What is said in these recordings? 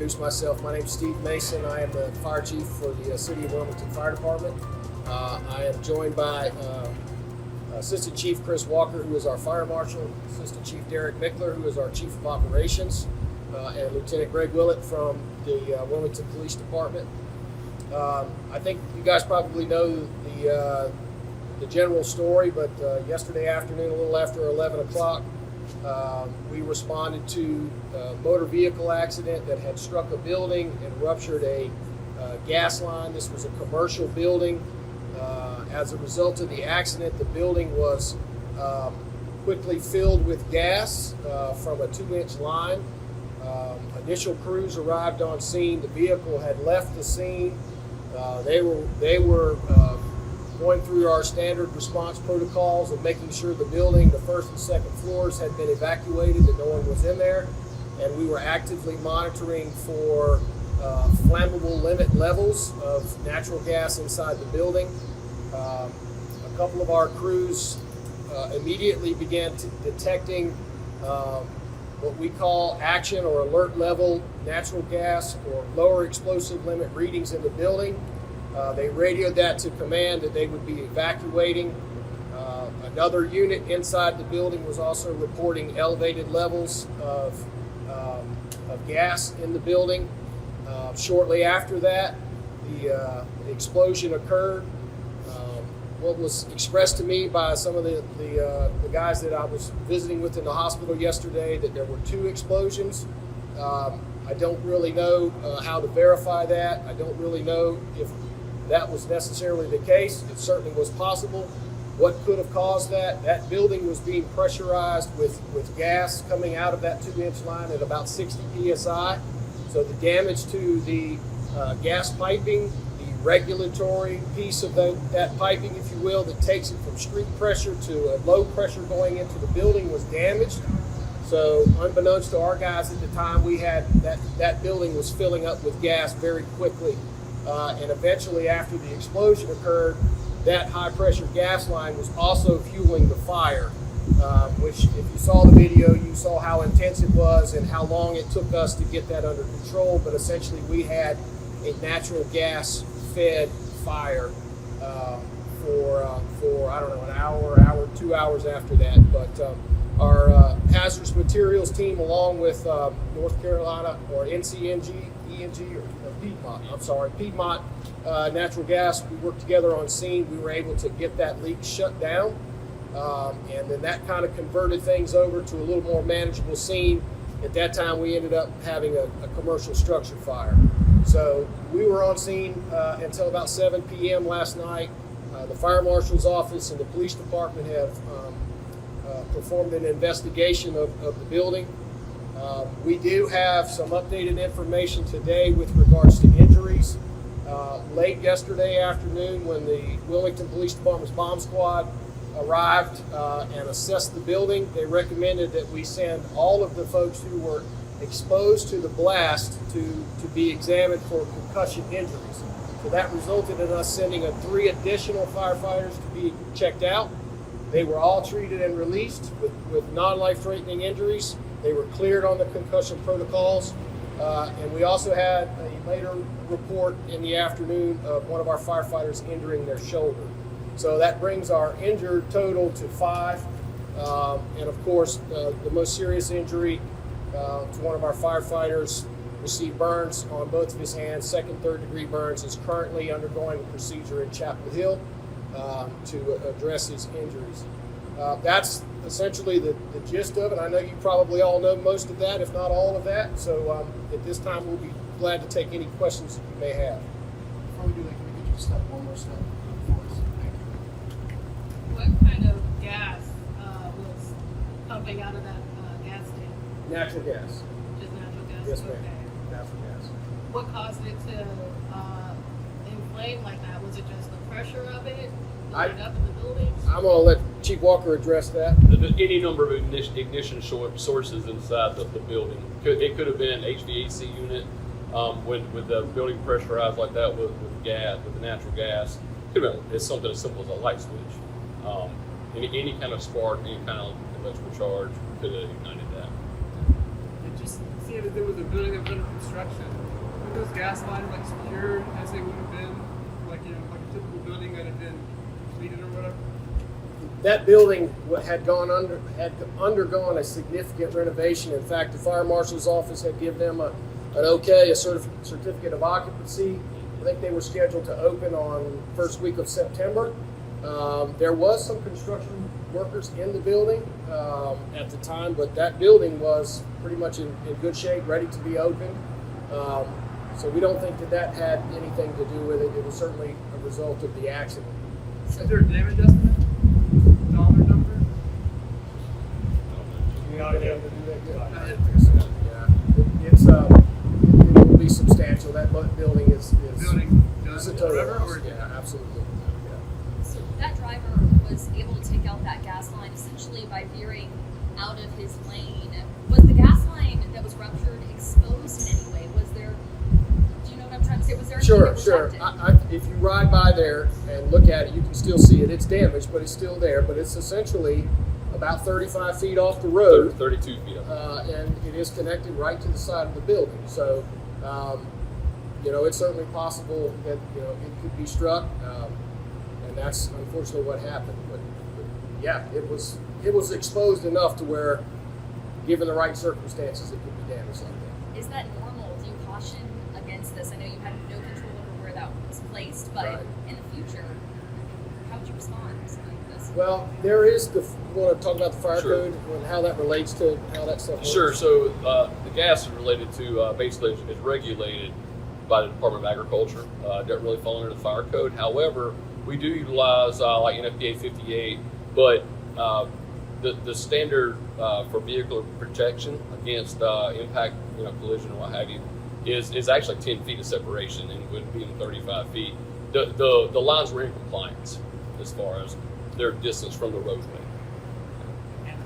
introduce myself. My name is Steve Mason. I am the fire chief for the City of Wilmington Fire Department. I am joined by Assistant Chief Chris Walker, who is our fire marshal, Assistant Chief Derek Mickler, who is our chief of operations, and Lieutenant Greg Willett from the Wilmington Police Department. I think you guys probably know the general story, but yesterday afternoon, a little after 11 o'clock, we responded to a motor vehicle accident that had struck a building and ruptured a gas line. This was a commercial building. As a result of the accident, the building was quickly filled with gas from a 2-inch line. Initial crews arrived on scene. The vehicle had left the scene. They were going through our standard response protocols of making sure the building, the first and second floors, had been evacuated, that no one was in there, and we were actively monitoring for flammable limit levels of natural gas inside the building. A couple of our crews immediately began detecting what we call action or alert level natural gas or lower explosive limit readings in the building. They radioed that to command that they would be evacuating. Another unit inside the building was also reporting elevated levels of gas in the building. Shortly after that, the explosion occurred. What was expressed to me by some of the guys that I was visiting with in the hospital yesterday, that there were 2 explosions. I don't really know how to verify that. I don't really know if that was necessarily the case. It certainly was possible. What could have caused that? That building was being pressurized with gas coming out of that 2-inch line at about 60 psi. So the damage to the gas piping, the regulatory piece of that piping, if you will, that takes it from street pressure to a low pressure going into the building, was damaged. So unbeknownst to our guys at the time, we had that building was filling up with gas very quickly. And eventually, after the explosion occurred, that high pressure gas line was also fueling the fire, which, if you saw the video, you saw how intense it was and how long it took us to get that under control. But essentially, we had a natural gas fed fire for I don't know, an hour, 2 hours after that. But our hazardous materials team, along with North Carolina or Piedmont Natural Gas, we worked together on scene. We were able to get that leak shut down, and then that kind of converted things over to a little more manageable scene. At that time, we ended up having a commercial structure fire. So we were on scene until about 7 p.m. last night. The fire marshal's office and the police department have performed an investigation of the building. We do have some updated information today with regards to injuries. Late yesterday afternoon, when the Wilmington Police Department's bomb squad arrived and assessed the building, they recommended that we send all of the folks who were exposed to the blast to be examined for concussion injuries. So that resulted in us sending 3 additional firefighters to be checked out. They were all treated and released with non-life-threatening injuries. They were cleared on the concussion protocols. And we also had a later report in the afternoon of one of our firefighters injuring their shoulder. So that brings our injured total to 5. And of course, the most serious injury to one of our firefighters received burns on both of his hands, 2nd and 3rd degree burns, is currently undergoing a procedure in Chapel Hill to address his injuries. That's essentially the gist of it. I know you probably all know most of that, if not all of that. So at this time, we'll be glad to take any questions that you may have. Before we do that, can we get you to step one more step for us? Thank you. What kind of gas was pumping out of that gas tank? Natural gas. Just natural gas? Yes, ma'am. Okay. Natural gas. What caused it to inflame like that? Was it just the pressure of it building up in the building? I'm going to let Chief Walker address that. Any number of ignition sources inside the building. It could have been HVAC unit with the building pressurized like that with gas, with the natural gas. Could have been, it's something as simple as a light switch. Any kind of spark, any kind of electrical charge could have ignited that. just seeing as it was a building that was under construction, were those gas lines like secured as they would have been, like like a typical building that had been completed or whatever? That building had undergone a significant renovation. In fact, the fire marshal's office had given them a certificate of occupancy. I think they were scheduled to open on first week of September. There was some construction workers in the building at the time, but that building was pretty much in good shape, ready to be opened. So we don't think that had anything to do with it. It was certainly a result of the accident. Is there a damage estimate? Dollar number? Not been able to do that yet. Not yet. Yeah, it will be substantial. That building is Building it's a done total forever, loss. or Yeah, absolutely. Yeah. So that driver was able to take out that gas line essentially by veering out of his lane. Was the gas line that was ruptured exposed in any way? Was there? Do you know what I'm trying to say? Was there? Sure, anything sure. protected? If you ride by there and look at it, you can still see it. It's damaged, but it's still there. But it's essentially about 35 feet off the road. 32 feet up. And it is connected right to the side of the building. So, it's certainly possible that it could be struck, and that's unfortunately what happened. But yeah, it was exposed enough to where, given the right circumstances, it could be damaged like that. Is that normal? Do you caution against this? I know you had no control over where that was placed, but Right. in the future, how would you respond to something like this? Well, there is you want to talk about the fire Sure. code and how that relates to how that stuff works? Sure. So the gas is related to basically is regulated by the Department of Agriculture. Doesn't really fall under the fire code. However, we do utilize like NFPA 58, but the standard for vehicle protection against impact, collision and what have you, is actually 10 feet of separation, and would be 35 feet. The lines were in compliance as far as their distance from the roadway. And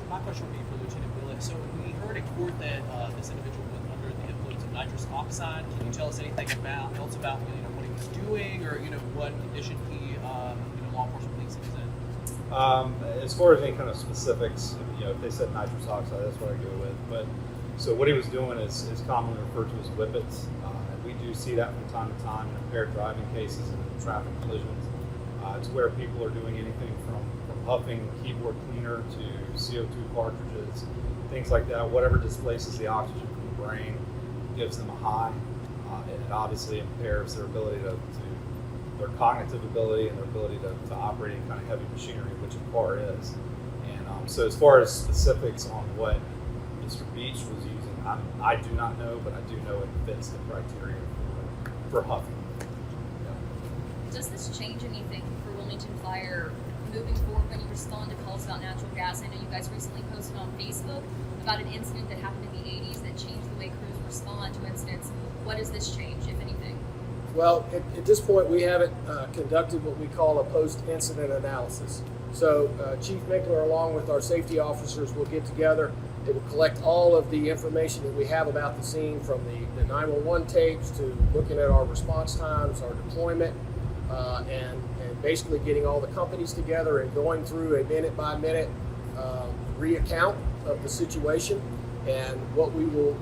my question would be for Lieutenant Willett. So we heard in court that this individual was under the influence of nitrous oxide. Can you tell us anything else about what he was doing, or what condition he law enforcement believes he was in? As far as any kind of specifics, if they said nitrous oxide, that's what I go with. But so what he was doing is commonly referred to as whippets. We do see that from time to time in impaired driving cases and in traffic collisions. It's where people are doing anything from huffing keyboard cleaner to CO2 cartridges, things like that. Whatever displaces the oxygen from the brain gives them a high. It obviously impairs their ability their cognitive ability and their ability to operate any kind of heavy machinery, which a car is. And so as far as specifics on what Mr. Beach was using, I do not know, but I do know it fits the criteria for huffing. Does this change anything for Wilmington Fire moving forward when you respond to calls about natural gas? I know you guys recently posted on Facebook about an incident that happened in the 80s that changed the way crews respond to incidents. What does this change, if anything? Well, at this point, we haven't conducted what we call a post-incident analysis. So Chief Mickler, along with our safety officers, will get together. They will collect all of the information that we have about the scene, from the 911 tapes to looking at our response times, our deployment, and basically getting all the companies together and going through a minute-by-minute reaccount of the situation. And what we will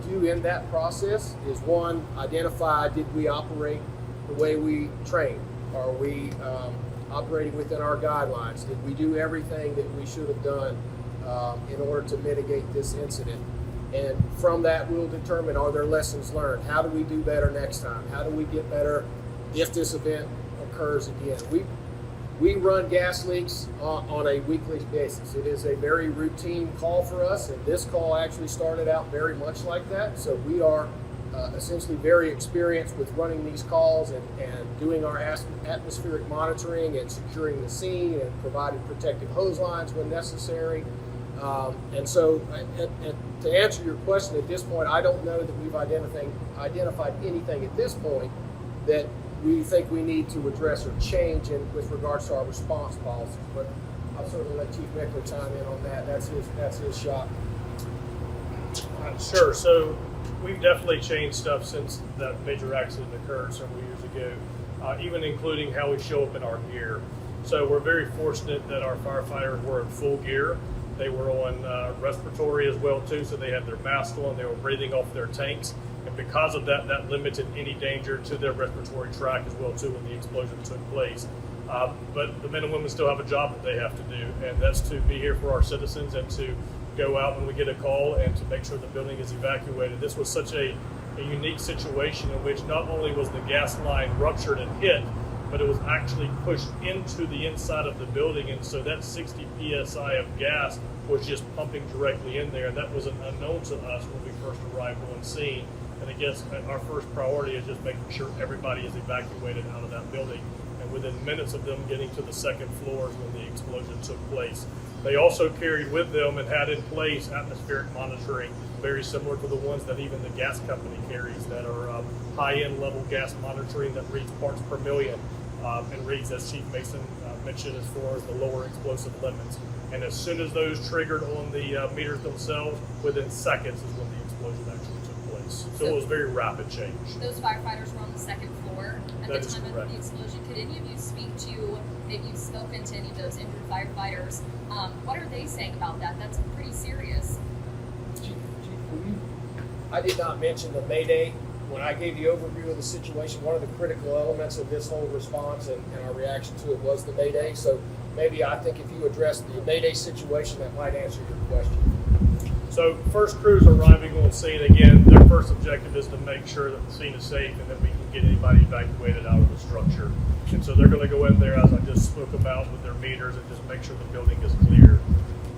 do in that process is, one, identify, did we operate the way we trained? Are we operating within our guidelines? Did we do everything that we should have done in order to mitigate this incident? And from that, we'll determine, are there lessons learned? How do we do better next time? How do we get better if this event occurs again? We run gas leaks on a weekly basis. It is a very routine call for us, and this call actually started out very much like that. So we are essentially very experienced with running these calls and doing our atmospheric monitoring and securing the scene and providing protective hose lines when necessary. And so to answer your question at this point, I don't know that we've identified anything at this point that we think we need to address or change with regards to our response policies. But I'll certainly let Chief Mickler chime in on that. That's his shop. Sure. So we've definitely changed stuff since that major accident occurred several years ago, even including how we show up in our gear. So we're very fortunate that our firefighters were in full gear They were on respiratory as well too, so they had their mask on. They were breathing off their tanks, and because of that, that limited any danger to their respiratory tract as well too when the explosion took place. But the men and women still have a job that they have to do, and that's to be here for our citizens and to go out when we get a call and to make sure the building is evacuated. This was such a unique situation in which not only was the gas line ruptured and hit, but it was actually pushed into the inside of the building, and so that 60 psi of gas was just pumping directly in there. That was an unknown to us when we first arrived on scene. And I guess our first priority is just making sure everybody is evacuated out of that building. And within minutes of them getting to the second floors when the explosion took place. They also carried with them and had in place atmospheric monitoring, very similar to the ones that even the gas company carries, that are high-end level gas monitoring that reads parts per million and reads, as Chief Mason mentioned, as far as the lower explosive limits. And as soon as those triggered on the meters themselves, within seconds is when the explosion actually took place. So it was very rapid change. Those firefighters were on the second floor at That the is time of correct. the explosion. Could any of you speak to, maybe you've spoken to any of those injured firefighters? What are they saying about that? That's pretty serious. I did not mention the Mayday. When I gave the overview of the situation, one of the critical elements of this whole response and our reaction to it was the Mayday. So maybe I think if you address the Mayday situation, that might answer your question. So first crews arriving on scene, again, their first objective is to make sure that the scene is safe and that we can get anybody evacuated out of the structure. And so they're going to go in there, as I just spoke about, with their meters and just make sure the building is clear.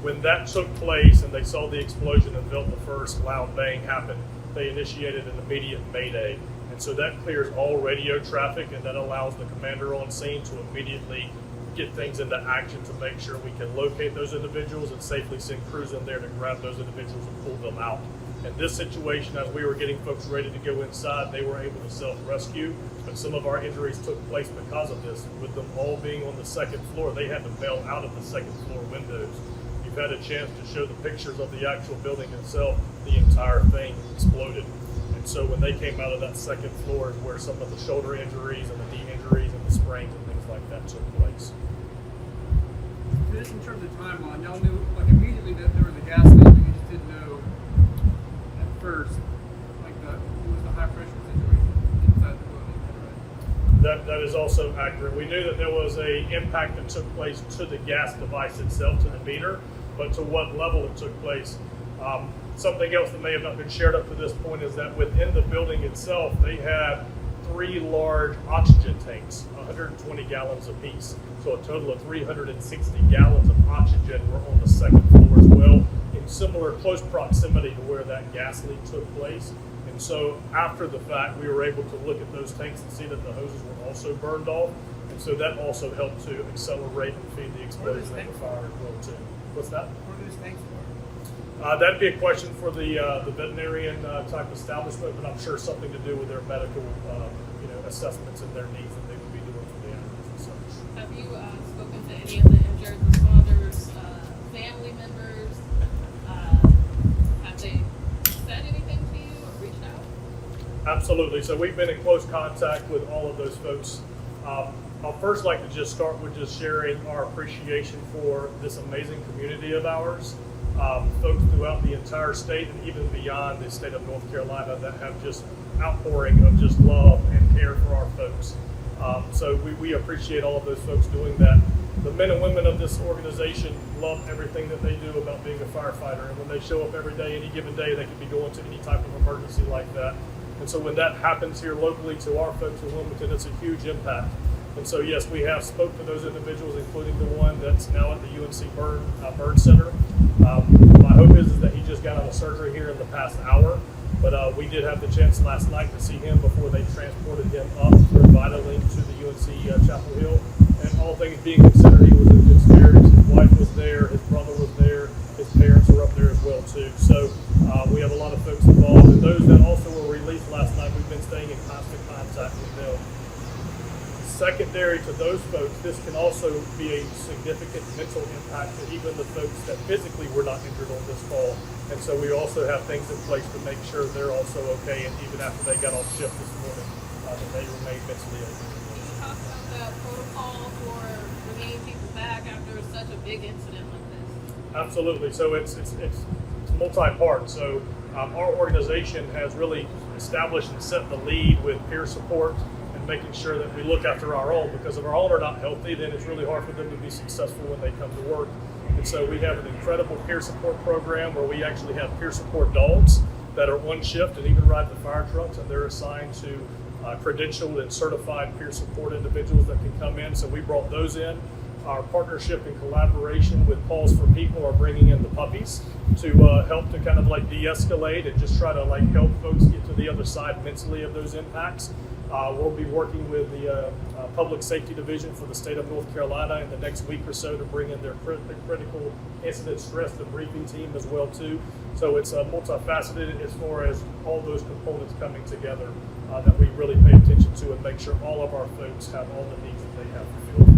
When that took place and they saw the explosion and felt the first loud bang happen, they initiated an immediate mayday. And so that clears all radio traffic, and that allows the commander on scene to immediately get things into action to make sure we can locate those individuals and safely send crews in there to grab those individuals and pull them out. In this situation, as we were getting folks ready to go inside, they were able to self-rescue, but some of our injuries took place because of this. With them all being on the second floor, they had to bail out of the second floor windows. You've had a chance to show the pictures of the actual building itself. The entire thing exploded. And so when they came out of that second floor is where some of the shoulder injuries and the knee injuries and the sprains and things like that took place. Just in terms of timeline, y'all knew like immediately that there was a gas leak, but you just didn't know at first, like it was the high pressure situation inside the building, right? That is also accurate. We knew that there was a impact that took place to the gas device itself, to the meter, but to what level it took place. Something else that may have not been shared up to this point is that within the building itself, they had 3 large oxygen tanks, 120 gallons apiece. So a total of 360 gallons of oxygen were on the second floor as well, in similar close proximity to where that gas leak took place. And so after the fact, we were able to look at those tanks and see that the hoses were also burned off. And so that also helped to accelerate and feed the explosion and the fire as well too. What's that? What are those things for? That'd be a question for the veterinarian type establishment, but I'm sure something to do with their medical assessments and their needs that they would be doing for the animals and such. Have you spoken to any of the injured responders, family members? Have they said anything to you or reached out? Absolutely. So we've been in close contact with all of those folks. I'll first like to just start with just sharing our appreciation for this amazing community of ours. Folks throughout the entire state and even beyond the state of North Carolina that have just outpouring of just love and care for our folks. So we appreciate all of those folks doing that. The men and women of this organization love everything that they do about being a firefighter. And when they show up every day, any given day, they could be going to any type of emergency like that. And so when that happens here locally to our folks in Wilmington, it's a huge impact. And so, yes, we have spoke to those individuals, including the one that's now at the UNC Burn Center. My hope is that he just got out of surgery here in the past hour. But we did have the chance last night to see him before they transported him up through Vitalink to the UNC Chapel Hill. And all things being considered, he was in good spirits. His wife was there, his brother was there, his parents were up there as well too. So we have a lot of folks involved. And those that also were released last night, we've been staying in constant contact with them. Secondary to those folks, this can also be a significant mental impact to even the folks that physically were not injured on this call. And so we also have things in place to make sure they're also okay, and even after they got off shift this morning, that they remain mentally okay. Can you talk about the protocol for bringing people back after such a big incident like this? Absolutely. So it's multi-part. So our organization has really established and set the lead with peer support and making sure that we look after our own, because if our own are not healthy, then it's really hard for them to be successful when they come to work. And so we have an incredible peer support program where we actually have peer support dogs that are on shift and even ride the fire trucks, and they're assigned to credentialed and certified peer support individuals that can come in. So we brought those in. Our partnership and collaboration with Paws for People are bringing in the puppies to help to kind of like de-escalate and just try to like help folks get to the other side mentally of those impacts. We'll be working with the Public Safety Division for the state of North Carolina in the next week or so to bring in their critical incident stress debriefing team as well too. So it's multifaceted as far as all those components coming together that we really pay attention to and make sure all of our folks have all the needs that they have fulfilled.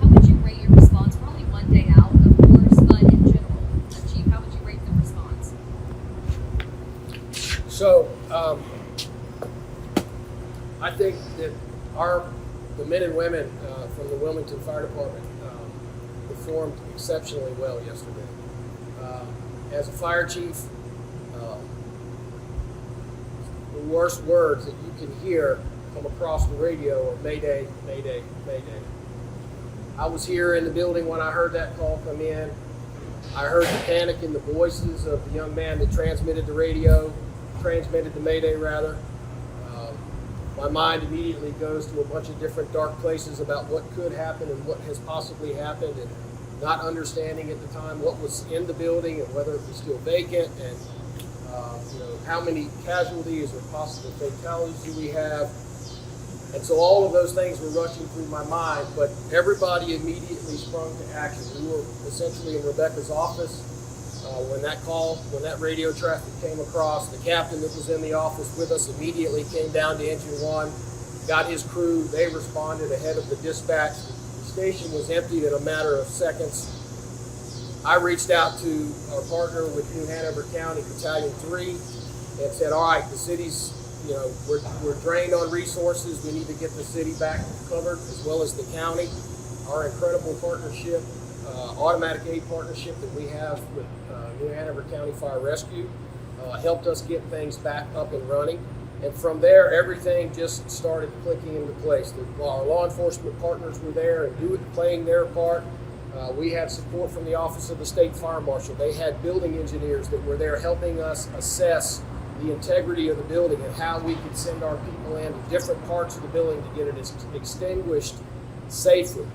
How would you rate your response? We're only one day out, of course, but in general, Chief, how would you rate the response? So, I think that the men and women from the Wilmington Fire Department performed exceptionally well yesterday. As a fire chief, the worst words that you can hear come across the radio are Mayday, Mayday, Mayday. I was here in the building when I heard that call come in. I heard the panic in the voices of the young man that transmitted the Mayday rather. My mind immediately goes to a bunch of different dark places about what could happen and what has possibly happened, and not understanding at the time what was in the building and whether it was still vacant, and how many casualties or possible fatalities do we have. And so all of those things were rushing through my mind, but everybody immediately sprung to action. We were essentially in Rebecca's office when that radio traffic came across. The captain that was in the office with us immediately came down to Engine 1, got his crew. They responded ahead of the dispatch. The station was emptied in a matter of seconds. I reached out to our partner with New Hanover County Battalion 3 and said, all right, the city's, we're drained on resources. We need to get the city back covered as well as the county. Our incredible partnership, automatic aid partnership that we have with New Hanover County Fire Rescue helped us get things back up and running. And from there, everything just started clicking into place. Our law enforcement partners were there and playing their part. We had support from the Office of the State Fire Marshal. They had building engineers that were there helping us assess the integrity of the building and how we could send our people into different parts of the building to get it extinguished safely.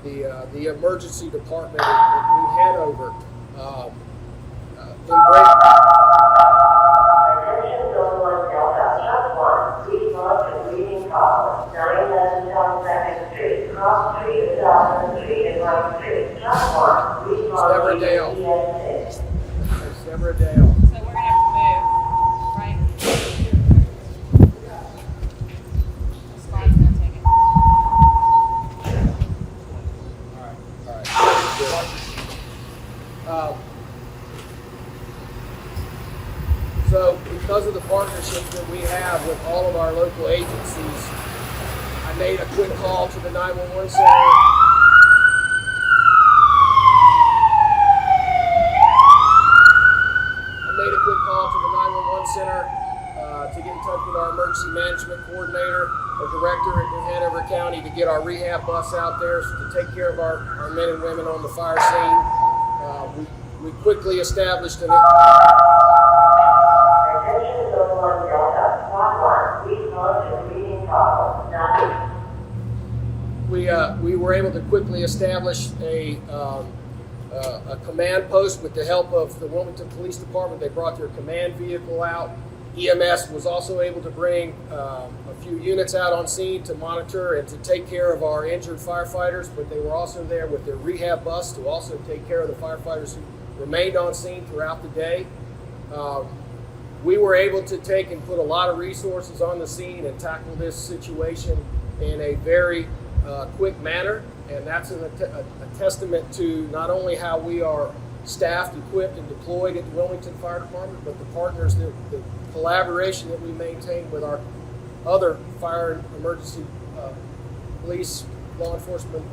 The emergency department in New Hanover embraced. Attention Zone 1 Delta, Shop 1, please lodge a greeting call. 911 South 2nd Street, Cross Street, South Street, and White Street. Shop 1, please lodge a greeting call. It's never a day off. So we're gonna have to move, right? The slide's gonna take it. So because of the partnership that we have with all of our local agencies, I made a quick call to the 911 center. To get in touch with our emergency management coordinator or director at New Hanover County to get our rehab bus out there to take care of our men and women on the fire scene. We quickly established an... Attention Zone 1 Delta, Shop 1, please lodge a greeting call. We were able to quickly establish a command post with the help of the Wilmington Police Department. They brought their command vehicle out. EMS was also able to bring a few units out on scene to monitor and to take care of our injured firefighters, but they were also there with their rehab bus to also take care of the firefighters who remained on scene throughout the day. We were able to take and put a lot of resources on the scene and tackle this situation in a very quick manner, and that's a testament to not only how we are staffed, equipped, and deployed at the Wilmington Fire Department, but the partners, the collaboration that we maintain with our other fire and emergency police, law enforcement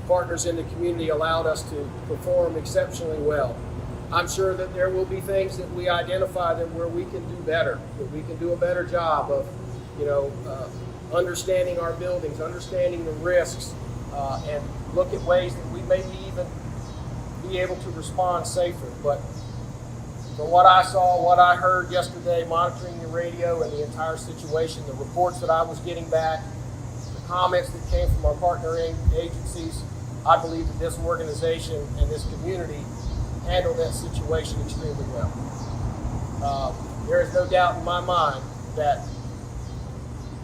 partners in the community allowed us to perform exceptionally well. I'm sure that there will be things that we identify that where we can do better, that we can do a better job of, understanding our buildings, understanding the risks, and look at ways that we maybe even be able to respond safer. But from what I saw, what I heard yesterday, monitoring the radio and the entire situation, the reports that I was getting back, the comments that came from our partnering agencies, I believe that this organization and this community handled that situation extremely well. There is no doubt in my mind that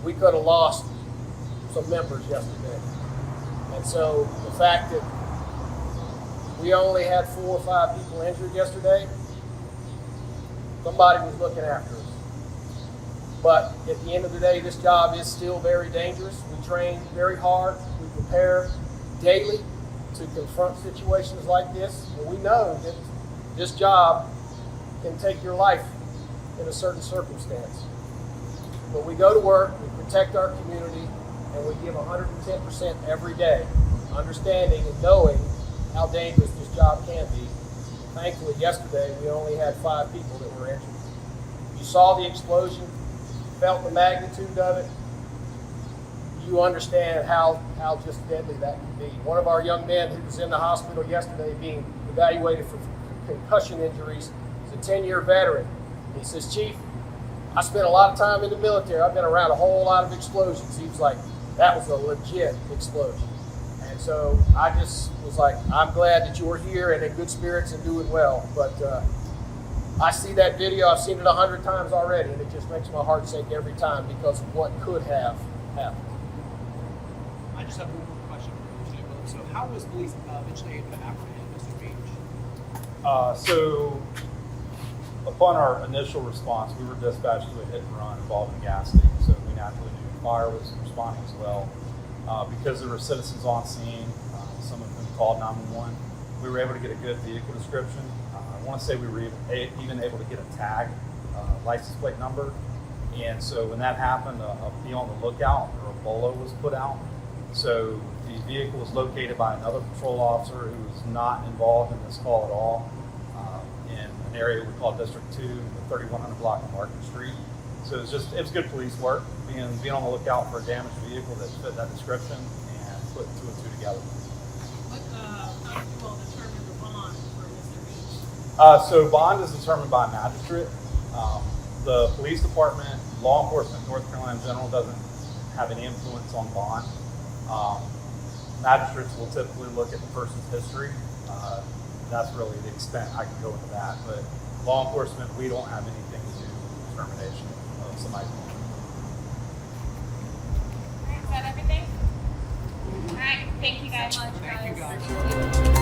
we could have lost some members yesterday. And so the fact that we only had 4 or 5 people injured yesterday, somebody was looking after us. But at the end of the day, this job is still very dangerous. We train very hard. We prepare daily to confront situations like this. And we know that this job can take your life in a certain circumstance. But we go to work, we protect our community, and we give 110% every day, understanding and knowing how dangerous this job can be. Thankfully, yesterday, we only had 5 people that were injured. You saw the explosion, felt the magnitude of it. You understand how just deadly that can be. One of our young men who was in the hospital yesterday being evaluated for concussion injuries is a 10-year veteran. He says, "Chief, I spent a lot of time in the military. I've been around a whole lot of explosions." He was like, "That was a legit explosion." And so I just was like, I'm glad that you're here and in good spirits and doing well. But I see that video. I've seen it 100 times already, and it just makes my heart sink every time because of what could have happened. I just have one more question for you, Lieutenant Williams. So how was police eventually able to apprehend Mr. Beach? So upon our initial response, we were dispatched to a hit and run involving a gas leak. So we naturally knew fire was responding as well. Because there were citizens on scene, some of them called 911, we were able to get a good vehicle description. I want to say we were even able to get a tag, license plate number. And so when that happened, a be on the lookout or a BOLO was put out. So the vehicle was located by another patrol officer who was not involved in this call at all, in an area we call District 2, the 3100 block of Market Street. So it was good police work, being on the lookout for a damaged vehicle that fit that description and put 2 and 2 together. How do you all determine the bond for Mr. Beach? So bond is determined by a magistrate. The police department, law enforcement in North Carolina in general doesn't have any influence on bond. Magistrates will typically look at the person's history. That's really the extent I can go into that. But law enforcement, we don't have anything to do with determination of somebody's bond. Is that everything? All right, thank you guys. So much, Thank you, guys. Thank you.